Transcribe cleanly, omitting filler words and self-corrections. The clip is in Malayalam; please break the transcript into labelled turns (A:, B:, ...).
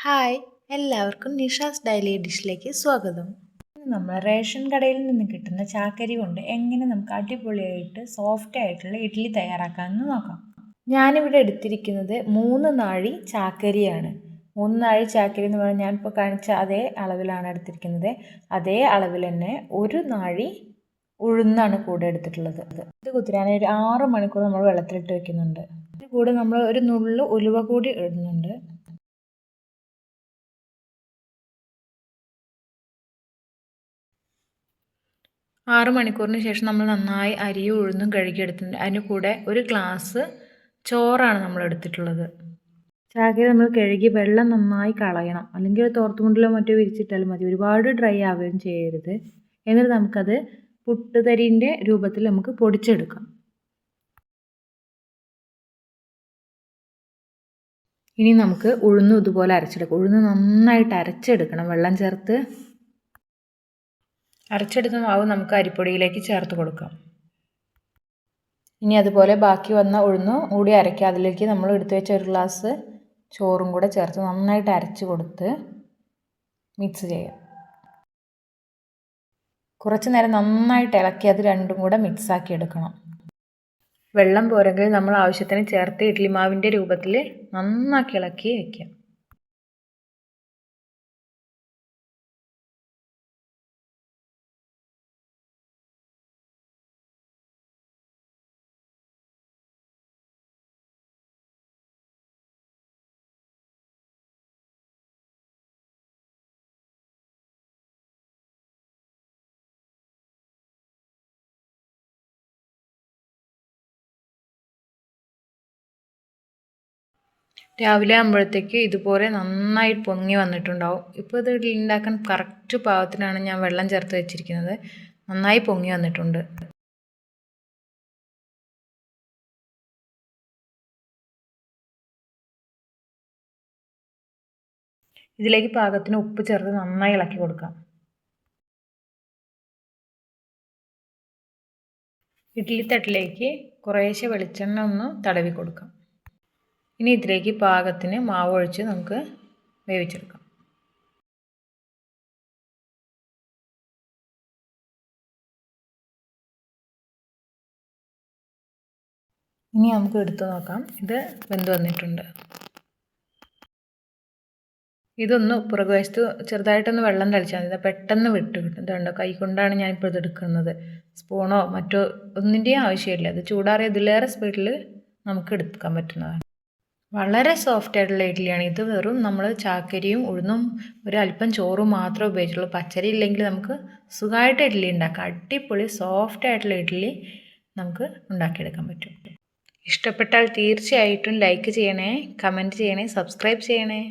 A: ഹായ്, എല്ലാവർക്കും നിഷാസ് ഡെയിലി ഡിഷിലേക്ക് സ്വാഗതം. നമ്മൾ റേഷൻ കടയിൽ നിന്ന് കിട്ടുന്ന ചാക്കരി കൊണ്ട് എങ്ങനെ നമുക്ക് അടിപൊളിയായിട്ട് സോഫ്റ്റ് ആയിട്ടുള്ള ഇഡ്ഡലി തയ്യാറാക്കാമെന്ന് നോക്കാം. ഞാനിവിടെ എടുത്തിരിക്കുന്നത് 3 നാഴി ചാക്കരിയാണ്. 3 നാഴി ചാക്കരി എന്ന് പറഞ്ഞാൽ ഞാനിപ്പോൾ കാണിച്ച അതേ അളവിലാണ് എടുത്തിരിക്കുന്നത്. അതേ അളവിൽ തന്നെ 1 നാഴി ഉഴുന്നാണ് കൂടെ എടുത്തിട്ടുള്ളത്. ഇത് കുതിരാൻ ഒരു 6 മണിക്കൂർ നമ്മൾ വെള്ളത്തിലിട്ട് വെക്കുന്നുണ്ട്. ഇതിന് കൂടെ നമ്മൾ ഒരു നുള്ളു ഉലുവ കൂടി ഇടുന്നുണ്ട്. 6 മണിക്കൂറിന് ശേഷം നമ്മൾ നന്നായി അരിയും ഉഴുന്നും കഴുകിയെടുത്തിട്ടുണ്ട്. അതിന് കൂടെ 1 ഗ്ലാസ് ചോറാണ് നമ്മൾ എടുത്തിട്ടുള്ളത്. ചാക്കരി നമ്മൾ കഴുകി വെള്ളം നന്നായി കളയണം, അല്ലെങ്കിൽ തോർത്തുമുണ്ടിലോ മറ്റോ വിരിച്ചിട്ടാലും മതി. ഒരുപാട് ഡ്രൈ ആവുകയും ചെയ്യരുത്. എന്നിട്ട് നമുക്കത് പുട്ടുതരിൻ്റെ രൂപത്തിൽ നമുക്ക് പൊടിച്ചെടുക്കാം. ഇനി നമുക്ക് ഉഴുന്നും ഇതുപോലെ അരച്ചെടുക്കാം. ഉഴുന്ന് നന്നായിട്ട് അരച്ചെടുക്കണം, വെള്ളം ചേർത്ത്. അരച്ചെടുത്ത മാവ് നമുക്ക് അരിപ്പൊടിയിലേക്ക് ചേർത്ത് കൊടുക്കാം. ഇനി അതുപോലെ ബാക്കി വന്ന ഉഴുന്നും കൂടി അരയ്ക്കുക. അതിലേക്ക് നമ്മൾ എടുത്തു വെച്ച 1 ഗ്ലാസ് ചോറും കൂടെ ചേർത്ത് നന്നായിട്ട് അരച്ച് കൊടുത്ത് മിക്സ് ചെയ്യാം. കുറച്ച് നേരം നന്നായിട്ട് ഇളക്കി അത് രണ്ടും കൂടെ മിക്സാക്കി എടുക്കണം. വെള്ളം പോരെങ്കിൽ നമ്മൾ ആവശ്യത്തിന് ചേർത്ത് ഇഡ്ഡലി മാവിൻ്റെ രൂപത്തിൽ നന്നാക്കി ഇളക്കി വയ്ക്കാം. രാവിലെ ആകുമ്പോഴത്തേക്ക് ഇതുപോലെ നന്നായി പൊങ്ങി വന്നിട്ടുണ്ടാവും. ഇപ്പോൾ ഇത് ഇഡ്ഡലി ഉണ്ടാക്കാൻ കറക്റ്റ് പാകത്തിനാണ് ഞാൻ വെള്ളം ചേർത്ത് വെച്ചിരിക്കുന്നത്. നന്നായി പൊങ്ങി വന്നിട്ടുണ്ട്. ഇതിലേക്ക് പാകത്തിന് ഉപ്പ് ചേർത്ത് നന്നായി ഇളക്കി കൊടുക്കാം. ഇഡ്ഡലി തട്ടിലേക്ക് കുറേശ്ശെ വെളിച്ചെണ്ണ ഒന്ന് തടവി കൊടുക്കാം. ഇനി ഇതിലേക്ക് പാകത്തിന് മാവ് ഒഴിച്ച് നമുക്ക് വേവിച്ചെടുക്കാം. ഇനി നമുക്ക് എടുത്തു നോക്കാം. ഇത് വെന്ത് വന്നിട്ടുണ്ട്. ഇതൊന്ന് പുറകുവശത്ത് ചെറുതായിട്ടൊന്ന് വെള്ളം തളിച്ചാൽ മതി. പെട്ടെന്ന് വിട്ട് കിട്ടും. ഇതുണ്ടോ, കൈ കൊണ്ടാണ് ഞാനിപ്പോൾ ഇത് എടുക്കുന്നത്. സ്പൂണോ മറ്റോ ഒന്നിൻ്റെയും ആവശ്യമില്ല. ഇത് ചൂടാറിയ ഇതിലേറെ സ്പീഡിൽ നമുക്ക് എടുക്കാൻ പറ്റുന്നതാണ്. വളരെ സോഫ്റ്റ് ആയിട്ടുള്ള ഇഡ്ഡലിയാണ് ഇത്. വെറും നമ്മൾ ചാക്കരിയും ഉഴുന്നും ഒരല്പം ചോറും മാത്രമേ ഉപയോഗിച്ചുള്ളൂ. പച്ചരി ഇല്ലെങ്കിൽ നമുക്ക് സുഖമായിട്ട് ഇഡ്ഡലി ഉണ്ടാക്കാം. അടിപൊളി സോഫ്റ്റ് ആയിട്ടുള്ള ഇഡ്ഡലി നമുക്ക് ഉണ്ടാക്കിയെടുക്കാൻ പറ്റും. ഇഷ്ടപ്പെട്ടാൽ തീർച്ചയായിട്ടും ലൈക്ക് ചെയ്യണേ, കമൻറ്റ് ചെയ്യണേ, സബ്സ്ക്രൈബ് ചെയ്യണേ.